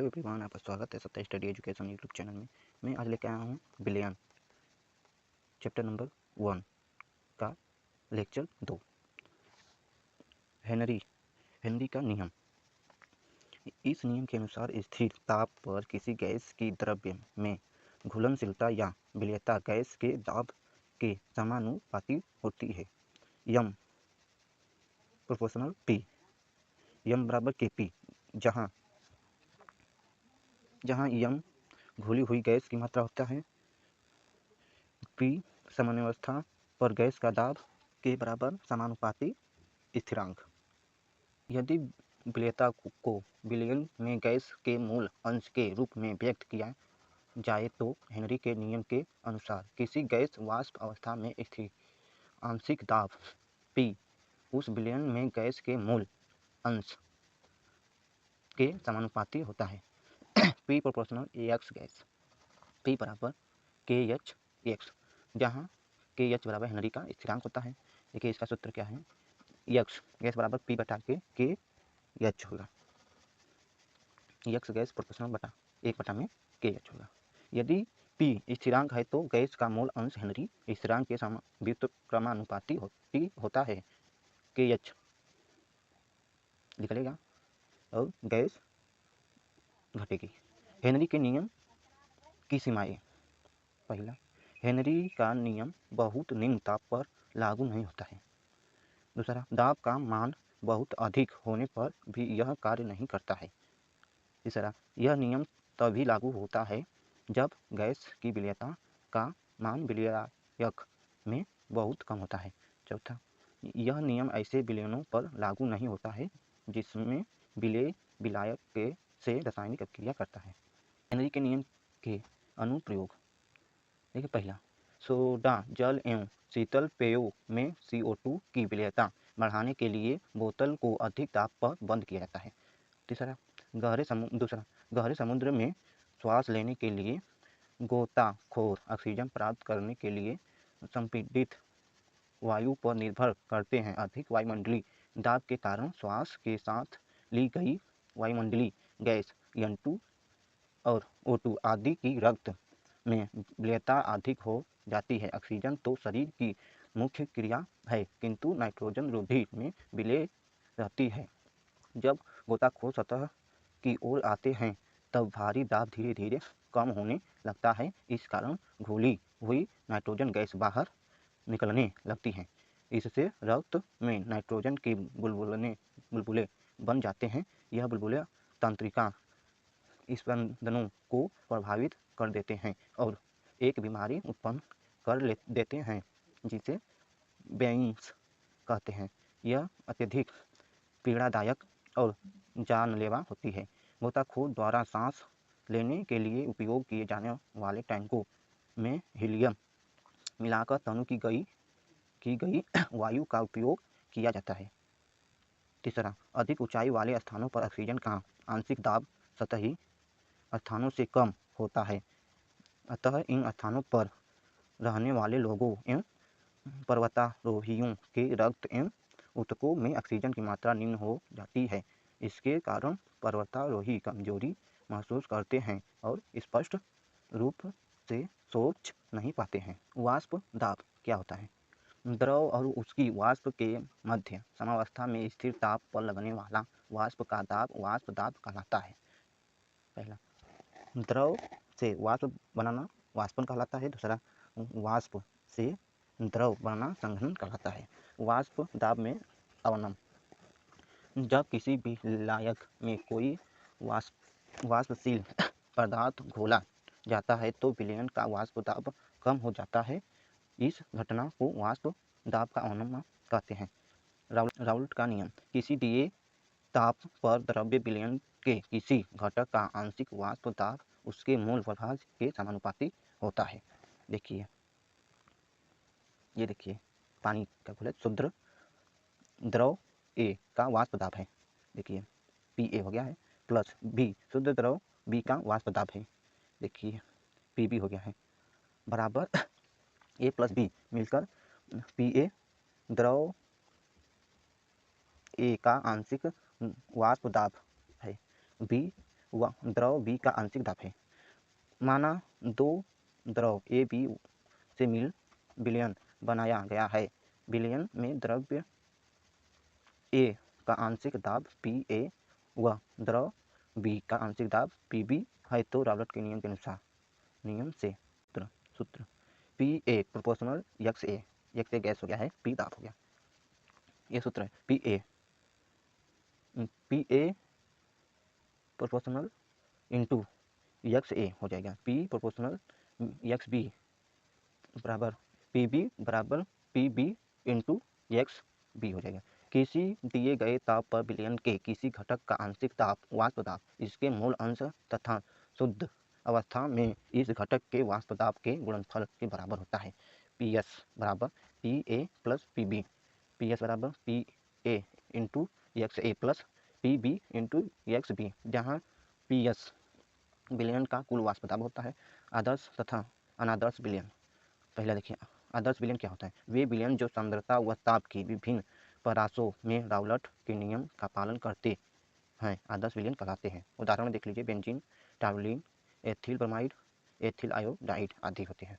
Hello everyone, आपका स्वागत है सत्ता स्टडी एजुकेशन यूट्यूब चैनल में। मैं आज लेकर आया हूँ बिलियन चैप्टर नंबर 1 का लेक्चर 2, हेनरी का नियम। इस नियम के अनुसार स्थिर ताप पर किसी गैस की द्रव्य में घुलनशीलता या विलेयता गैस के दाब के समानुपाती होती है। यम प्रोपोर्शनल पी, यम बराबर के पी, जहाँ यम घुली हुई गैस की मात्रा होता है, पी सामान्यावस्था पर गैस का दाब के बराबर समानुपाती स्थिरांक। यदि विलेयता को विलयन में गैस के मूल अंश के रूप में व्यक्त किया जाए तो हेनरी के नियम के अनुसार किसी गैस वाष्प अवस्था में स्थिर आंशिक दाब P उस विलयन में गैस के मूल अंश के समानुपाती होता है। P proportional AX gas, P बराबर KH, जहाँ KH बराबर हेनरी का स्थिरांक होता है। देखिए इसका सूत्र क्या है, यक्स गैस बराबर P बटा के KH होगा। यक्स गैस प्रोपोर्शनल बटा 1 बटा में KH होगा। यदि P स्थिरांक है तो गैस का मूल अंश हेनरी स्थिरांक के व्युत्क्रमानुपाती होता है। KH निकलेगा और गैस घटेगी। हेनरी के नियम की सीमाएं। पहला, हेनरी का नियम बहुत निम्न ताप पर लागू नहीं होता है। दूसरा, दाब का मान बहुत अधिक होने पर भी यह कार्य नहीं करता है। तीसरा, यह नियम तभी लागू होता है जब गैस की विलेयता का मान विलायक में बहुत कम होता है। चौथा, यह नियम ऐसे विलयनों पर लागू नहीं होता है जिसमें विलायक के से रासायनिक अभिक्रिया करता है। हेनरी के नियम के अनुप्रयोग। देखिए पहला, सोडा जल एवं शीतल पेयों में CO2 की विलेयता बढ़ाने के लिए बोतल को अधिक दाब पर बंद किया जाता है। तीसरा, गहरे समुद्र में श्वास लेने के लिए गोताखोर ऑक्सीजन प्राप्त करने के लिए संपीड़ित वायु पर निर्भर करते हैं। अधिक वायुमंडलीय दाब के कारण श्वास के साथ ली गई वायुमंडलीय गैस N2 और O2 आदि की रक्त में विलेयता अधिक हो जाती है। ऑक्सीजन तो शरीर की मुख्य क्रिया है, किंतु नाइट्रोजन रोधी में विलेय रहती है। जब गोताखोर सतह की ओर आते हैं तब भारी दाब धीरे धीरे कम होने लगता है। इस कारण घुली हुई नाइट्रोजन गैस बाहर निकलने लगती हैं। इससे रक्त में नाइट्रोजन के बुलबुले बन जाते हैं। यह बुलबुले तंत्रिका स्पंदनों को प्रभावित कर देते हैं और एक बीमारी उत्पन्न कर देते हैं जिसे बेइंग्स कहते हैं। यह अत्यधिक पीड़ादायक और जानलेवा होती है। गोताखोर द्वारा सांस लेने के लिए उपयोग किए जाने वाले टैंकों में हीलियम मिलाकर तनु की गई वायु का उपयोग किया जाता है। तीसरा, अधिक ऊंचाई वाले स्थानों पर ऑक्सीजन का आंशिक दाब सतही स्थानों से कम होता है। अतः इन स्थानों पर रहने वाले लोगों एवं पर्वतारोहियों के रक्त एवं ऊतकों में ऑक्सीजन की मात्रा निम्न हो जाती है। इसके कारण पर्वतारोही कमजोरी महसूस करते हैं और स्पष्ट रूप से सोच नहीं पाते हैं। वाष्प दाब क्या होता है? द्रव और उसकी वाष्प के मध्य समावस्था में स्थिर ताप पर लगने वाला वाष्प का दाब वाष्प दाब कहलाता है। पहला, द्रव से वाष्प बनाना वाष्पन कहलाता है। दूसरा, वाष्प से द्रव बनना संघनन कहलाता है। वाष्प दाब में अवनम। जब किसी भी विलायक में कोई वाष्पशील पदार्थ घोला जाता है तो विलयन का वाष्प दाब कम हो जाता है। इस घटना को वाष्प दाब का अवनमन कहते हैं। राउल्ट का नियम। किसी दिए ताप पर द्रव्य विलयन के किसी घटक का आंशिक वाष्प दाब उसके मूल प्रभाव के समानुपाती होता है। देखिए, ये देखिए पानी का घोल शुद्ध द्रव A का वाष्प दाब है। देखिए PA हो गया है प्लस B शुद्ध द्रव B का वाष्प दाब है। देखिए PB हो गया है बराबर A प्लस B मिलकर PA द्रव A का आंशिक वाष्प दाब है। B व द्रव बी का आंशिक दाब है। माना दो द्रव ए बी से मिल विलयन बनाया गया है। विलयन में द्रव्य ए का आंशिक दाब पी ए व द्रव बी का आंशिक दाब पी बी है तो रावलेट के नियम के अनुसार नियम से सूत्र P A proportional x A gas हो गया है, पी दाब हो गया। ये सूत्र है P A proportional into X A हो जाएगा। पी प्रोपोर्शनल एक्स बी बराबर P B into X B हो जाएगा। किसी दिए गए ताप पर विलयन के किसी घटक का आंशिक ताप वाष्प दाब इसके मूल अंश तथा शुद्ध अवस्था में इस घटक के वाष्प दाब के गुणनफल के बराबर होता है। पी एस बराबर P A plus P B, P S बराबर P A into X A plus P B into X B, जहाँ पी एस विलयन का कुल वाष्प दाब होता है। आदर्श तथा अनादर्श विलयन। पहला देखिए आदर्श विलयन क्या होता है। वे विलयन जो सांद्रता व ताप की विभिन्न परासों में रावलेट के नियम का पालन करते हैं आदर्श विलयन कहलाते हैं। उदाहरण देख लीजिए benzene, toluene, ethyl bromide, ethyl iodide आदि होते हैं।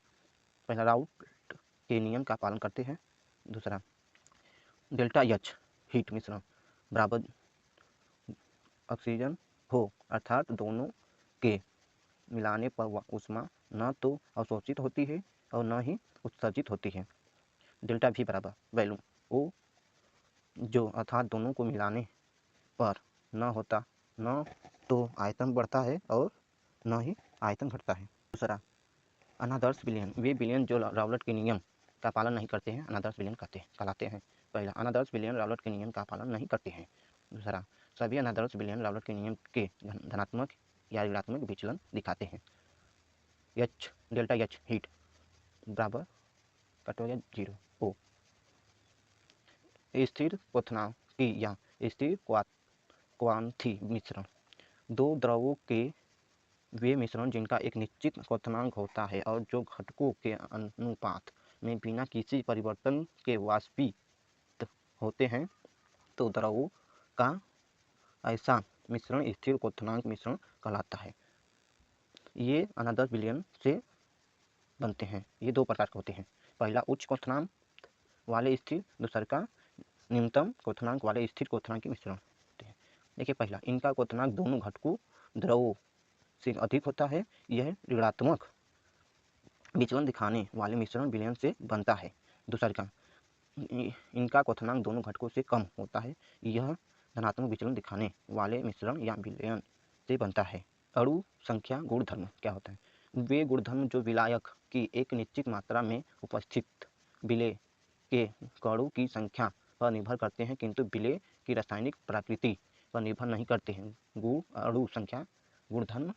पहला रावलेट के नियम का पालन करते हैं। दूसरा डेल्टा एच हीट मिश्रण बराबर ऑक्सीजन हो अर्थात दोनों के मिलाने पर ऊष्मा न तो अवशोषित होती है और न ही उत्सर्जित होती है। डेल्टा भी बराबर वैल्यू ओ जो अर्थात दोनों को मिलाने पर न होता न तो आयतन बढ़ता है और न ही आयतन घटता है। दूसरा अनादर्श विलयन। वे विलयन जो रावलेट के नियम का पालन नहीं करते हैं अनादर्श विलयन कहलाते हैं। पहला अनादर्श विलयन रावलेट के नियम का पालन नहीं करते हैं। दूसरा सभी अनादर्श विलयन रावलेट के नियम के धनात्मक या ऋणात्मक विचलन दिखाते हैं। एच डेल्टा एच हीट बराबर कट हो गया 0 ओ स्थिर क्वथनांकी या स्थिर क्वांथी मिश्रण। दो द्रवों के वे मिश्रण जिनका एक निश्चित क्वथनांक होता है और जो घटकों के अनुपात में बिना किसी परिवर्तन के वाष्पित होते हैं तो द्रवों का ऐसा मिश्रण स्थिर क्वथनांक मिश्रण कहलाता है। ये अनादर्श विलयन से बनते हैं। ये दो प्रकार के होते हैं। पहला उच्च क्वथनांक वाले स्थिर, दूसरा का निम्नतम क्वथनांक वाले स्थिर क्वथनांक के मिश्रण होते हैं। देखिए पहला इनका क्वथनांक दोनों घटकों द्रवों से अधिक होता है। यह ऋणात्मक विचलन दिखाने वाले मिश्रण विलयन से बनता है। दूसरा का इनका क्वथनांक दोनों घटकों से कम होता है। यह धनात्मक विचलन दिखाने वाले मिश्रण या विलयन से बनता है। अणु संख्या गुणधर्म क्या होता है। वे गुणधर्म जो विलायक की एक निश्चित मात्रा में उपस्थित विलेय के कणों की संख्या पर निर्भर करते हैं किंतु विलेय की रासायनिक प्रकृति पर निर्भर नहीं करते हैं। अणु संख्या गुणधर्म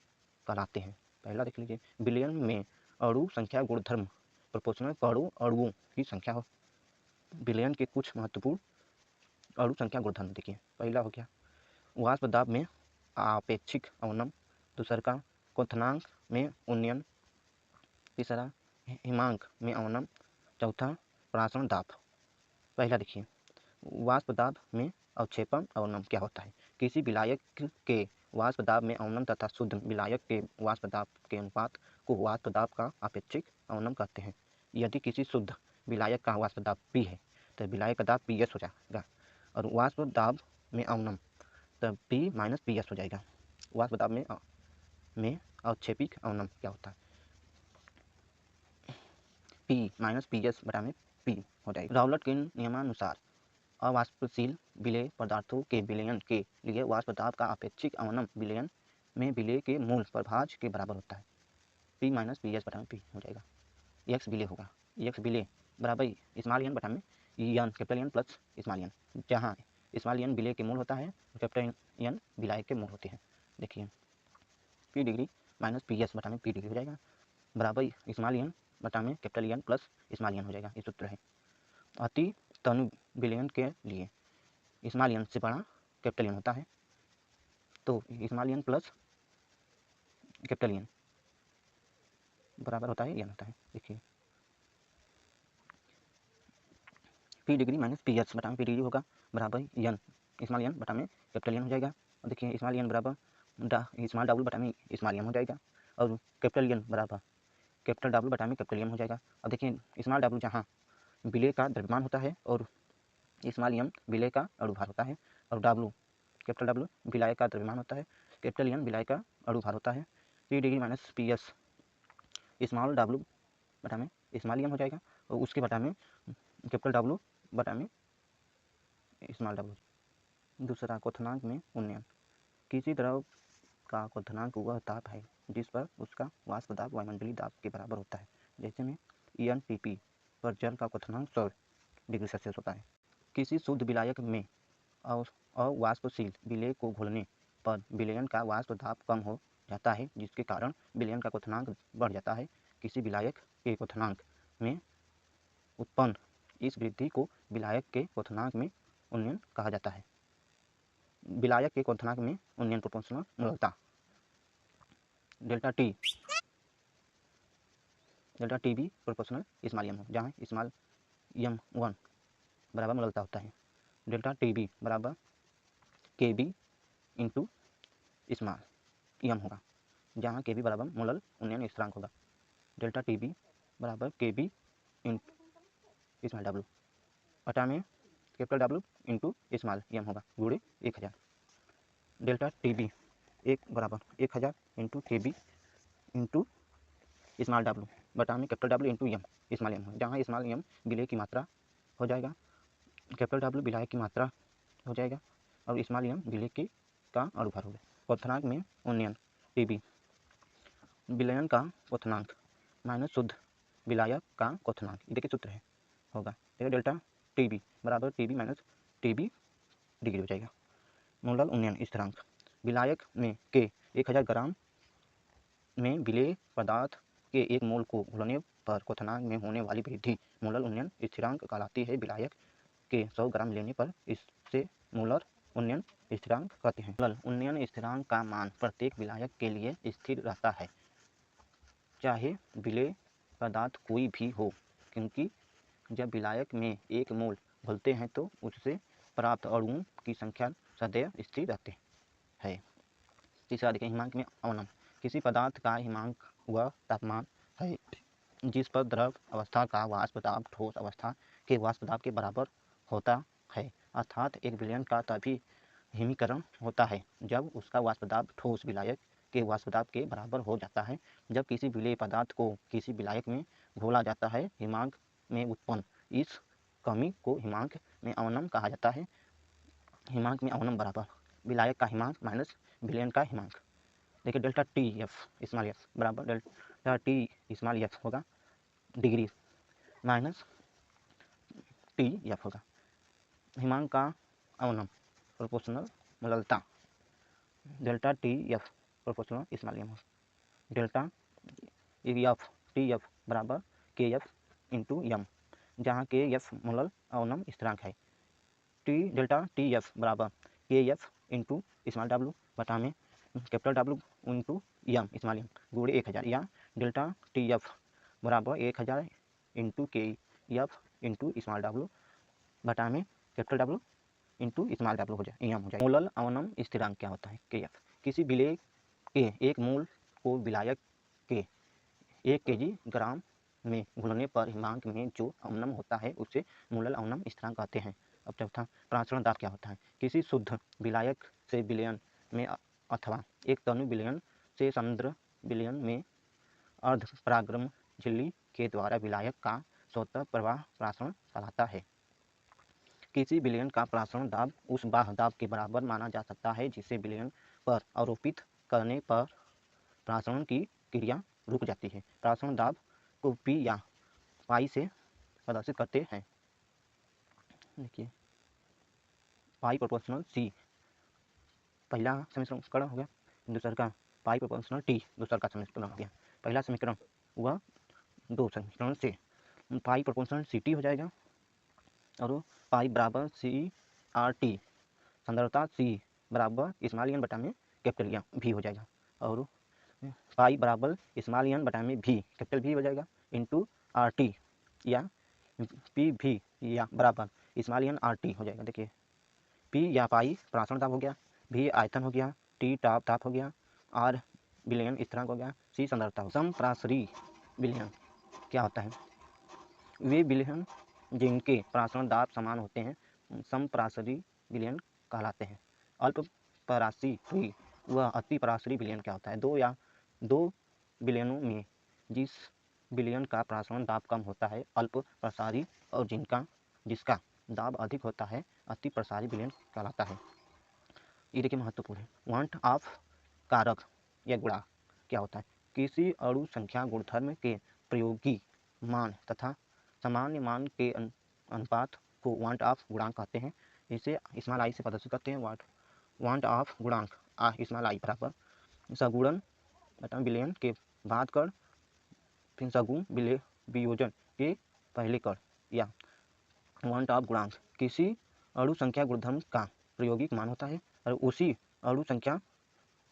कहलाते हैं। पहला देख लीजिए विलयन में अणु संख्या गुणधर्म प्रोपोर्शनल अणुओं की संख्या हो। विलयन के कुछ महत्वपूर्ण अणु संख्या गुणधर्म देखिए। पहला हो गया वाष्प दाब में आपेक्षिक अवनम, दूसरा का क्वथनांक में उन्नयन, तीसरा हिमांक में अवनम, चौथा प्रासरण दाब। पहला देखिए वाष्प दाब में अवक्षेपण अवनम क्या होता है। किसी विलायक के वाष्प दाब में अवनम तथा शुद्ध विलायक के वाष्प दाब के अनुपात को वाष्प दाब का आपेक्षिक अवनम कहते हैं। यदि किसी शुद्ध विलायक का वाष्प दाब P है तो विलायक का दाब PS हो जाएगा और वाष्प दाब में अवनम तब P माइनस PS हो जाएगा। वाष्प दाब में अवक्षेपिक अवनम क्या होता है। P माइनस PS बटा में P हो जाएगा। रावलेट के नियमानुसार अवाष्पशील विलेय पदार्थों के विलयन के लिए वाष्प दाब का आपेक्षिक अवनम विलयन में विलेय के मूल प्रभाज के बराबर होता है। P माइनस PS बटा में P हो जाएगा। एक्स विलेय होगा। एक्स विलेय बराबर स्मॉल एन बटा में N capital N plus small N, जहाँ स्मॉल एन विलेय के मूल होता है और कैपिटल एन विलायक के मूल होते हैं। देखिए P डिग्री माइनस PS बटा में P डिग्री हो जाएगा बराबर स्मॉल एन बटा में capital N plus small N हो जाएगा। ये सूत्र है। अति तनु विलयन के लिए स्मॉल एन से बड़ा कैपिटल एन होता है तो small N plus capital N बराबर होता है एन होता है। देखिए P डिग्री माइनस PS बटा में P डिग्री होगा बराबर एन स्मॉल एन बटा में कैपिटल एन हो जाएगा। और देखिए स्मॉल एन बराबर स्मॉल डब्लू बटा में स्मॉल एम हो जाएगा, और कैपिटल एन बराबर कैपिटल डब्लू बटा में कैपिटल एम हो जाएगा। अब देखिए स्मॉल डब्लू जहाँ विलेय का द्रव्यमान होता है और स्मॉल एम विलेय का अणुभार होता है, और डब्लू कैपिटल डब्लू विलाय का द्रव्यमान होता है, कैपिटल एन विलाय का अणुभार होता है। P degree minus P S small W बटा में स्मॉल एम हो जाएगा, और उसके बटा में कैपिटल डब्लू बटा में स्मॉल डब्लू। दूसरा क्वथनांक में उन्नयन। किसी द्रव का क्वथनांक वह ताप है जिस पर उसका वाष्प दाब वायुमंडलीय दाब के बराबर होता है। जैसे में ENTP पर जल का क्वथनांक 100 डिग्री सेल्सियस होता है। किसी शुद्ध विलायक में अवाष्पशील विलेय को घोलने पर विलयन का वाष्प दाब कम हो जाता है, जिसके कारण विलयन का क्वथनांक बढ़ जाता है। किसी विलायक के क्वथनांक में उत्पन्न इस वृद्धि को विलायक के क्वथनांक में उन्नयन कहा जाता है। विलायक के क्वथनांक में उन्नयन प्रोपोर्शनल मूललता डेल्टा टी भी प्रोपोर्शनल स्मॉल एम हो, जहाँ स्मॉल एम 1 बराबर मूललता होता है। डेल्टा टी बी बराबर के बी इंटू स्मॉल एम होगा, जहाँ के बी बराबर मूलल उन्नयन स्थिरांक होगा। डेल्टा टी बी बराबर के बी इंटू स्मॉल डब्लू बटा में capital W into small M होगा गुणे 1000। डेल्टा टी बी एक बराबर 1000 इंटू के बी इंटू स्मॉल डब्लू बटा में capital W into M small M हो, जहाँ स्मॉल एम विलेय की मात्रा हो जाएगा, कैपिटल डब्लू विलायक की मात्रा हो जाएगा, और स्मॉल एम विलेय की का अणुभार होगा। क्वथनांक में उन्नयन टीबी विलयन का क्वथनांक माइनस शुद्ध विलायक का क्वथनांक, देखिए सूत्र है होगा, देखिए डेल्टा टीबी बराबर टीबी माइनस टीबी डिग्री हो जाएगा। मूलल उन्नयन स्थिरांक विलायक में के 1000 ग्राम में विलेय पदार्थ के 1 मोल को घुलने पर क्वथनांक में होने वाली वृद्धि मूलल उन्नयन स्थिरांक कहलाती है। विलायक के 100 ग्राम लेने पर इससे मूलर उन्नयन स्थिरांक कहते हैं। मूलल उन्नयन स्थिरांक का मान प्रत्येक विलायक के लिए स्थिर रहता है, चाहे विलेय पदार्थ कोई भी हो, क्योंकि जब विलायक में 1 मोल घुलते हैं तो उससे प्राप्त अणुओं की संख्या सदैव स्थिर रहती है। तीसरा देखिए हिमांक में अवनम। किसी पदार्थ का हिमांक वह तापमान है जिस पर द्रव अवस्था का वाष्प दाब ठोस अवस्था के वाष्प दाब के बराबर होता है, अर्थात एक विलयन का तभी हिमीकरण होता है जब उसका वाष्प दाब ठोस विलायक के वाष्प दाब के बराबर हो जाता है। जब किसी विलेय पदार्थ को किसी विलायक में घोला जाता है, हिमांक में उत्पन्न इस कमी को हिमांक में अवनम कहा जाता है। हिमांक में अवनम बराबर विलायक का हिमांक माइनस विलयन का हिमांक। देखिए delta T F small F बराबर डेल्टा टी स्मॉल एफ होगा डिग्री माइनस टी एफ होगा। हिमांक का अवनम प्रोपोर्शनल मूललता delta T F proportional small M delta F T F बराबर के एफ इंटू एम, जहाँ के एफ मूलल अवनम स्थिरांक है। डेल्टा टी एफ बराबर K F into small W बटा में capital W into M small M गुणे 1000, या डेल्टा टी एफ बराबर 1000 इंटू के एफ इंटू स्मॉल डब्लू बटा में capital W into small W हो जाए एम हो जाए। मूलल अवनम स्थिरांक क्या होता है? के एफ। किसी विलेय के 1 मोल को विलायक के 1 kg ग्राम में घुलने पर हिमांक में जो अवनम होता है उसे मूलल अवनम स्थिरांक कहते हैं। अब चौथा प्रासरण दाब क्या होता है? किसी शुद्ध विलायक से विलयन में अथवा एक तनु विलयन से समुद्र विलयन में अर्ध परागम झिल्ली के द्वारा विलायक का स्वतः प्रवाह प्रासरण कहलाता है। किसी विलयन का प्रासरण दाब उस बाह्य दाब के बराबर माना जा सकता है जिसे विलयन पर आरोपित करने पर प्रासरण की क्रिया रुक जाती है। प्रासरण दाब को पी या पाई से प्रदर्शित करते हैं। देखिए पाई प्रोपोर्शनल सी पहला समीकरण हो गया, दूसरा का पाई प्रोपोर्शनल टी दूसरा का समीकरण हो गया। पहला समीकरण हुआ 2 समीकरण से पाई प्रोपोर्शनल सी टी हो जाएगा, और पाई बराबर सी आर टी सांद्रता सी बराबर स्मॉल एन बटा में कैपिटल एम भी हो जाएगा, और पाई बराबर स्मॉल एन बटा में भी कैपिटल भी हो जाएगा इंटू आर टी या पी भी या बराबर स्मॉल एन आर टी हो जाएगा। देखिए पी या पाई प्रासरण दाब हो गया, भी आयतन हो गया, टी ताप हो गया, आर विलयन स्थिरांक हो गया, सी सांद्रता हो। समप्रासरी विलयन क्या होता है? वे विलयन जिनके प्रासरण दाब समान होते हैं समप्रासरी विलयन कहलाते हैं। अल्पपरासी व अतिपरासरी विलयन क्या होता है? दो विलयनों में जिस विलयन का प्रासरण दाब कम होता है अल्प प्रसारी, और जिसका दाब अधिक होता है अति प्रसारी विलयन कहलाता है। ये देखिए महत्वपूर्ण है। वांट ऑफ कारक या गुणांक क्या होता है? किसी अणु संख्या गुणधर्म के प्रयोगी मान तथा सामान्य मान के अनुपात को वांट ऑफ गुणांक कहते हैं। इसे स्मॉल आई से प्रदर्शित करते हैं। वांट ऑफ गुणांक स्मॉल आई बराबर सगुणन विलयन के बाद कर फिर सगुण वियोजन के पहले कर, या वांट ऑफ गुणांक किसी अणु संख्या गुणधर्म का प्रायोगिक मान होता है और उसी अणु संख्या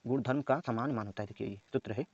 गुणधर्म का सामान्य मान होता है। देखिए ये सूत्र है